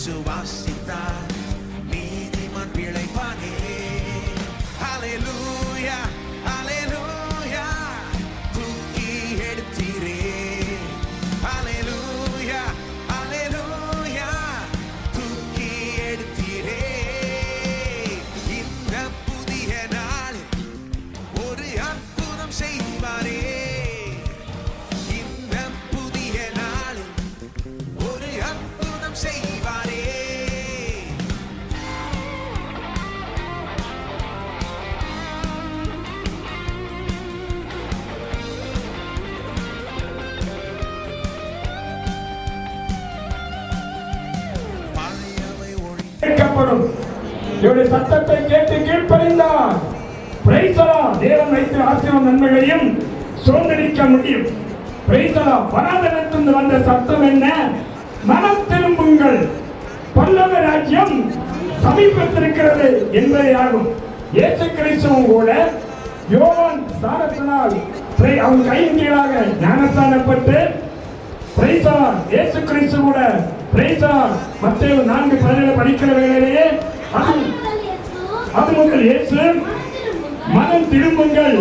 விசுவாசித்தார் நீதிமான் பிழைப்பானே. ஹல்லேலூயா ஹல்லேலூயா தூக்கி எடுத்தீரே. ஹல்லேலூயா ஹல்லேலூயா தூக்கி எடுத்தீரே. இந்த புதிய நாள் ஒரு அற்புதம் செய்வாரே. இந்த புதிய நாள் ஒரு அற்புதம் செய்வாரே. பழையவை கேட்கப்படும். இவருடைய சத்தத்தை கேட்டு கீழ்ப்படிந்தார். Praise the Lord. தேவன் வைத்த ஆசீர்வாத நன்மைகளையும் சுதந்திரிக்க முடியும். Praise the Lord. பரலோகத்திலிருந்து வந்த சத்தம் என்ன? மனம் திரும்புங்கள், பரலோக ராஜ்யம் சமீபத்திருக்கிறது என்பதே ஆகும். இயேசு கிறிஸ்துவும் கூட யோவான் ஸ்நானத்தினால் அவன் கையின் கீழாக ஞானஸ்நானப்பட்டு பிரைஸ் தி லார்ட். இயேசு கிறிஸ்து கூட பிரைஸ் தி லார்ட். மத்தேயு 4:17 படிக்கிற வேளையிலேயே அது முதல் இயேசு மனம் திரும்புங்கள்,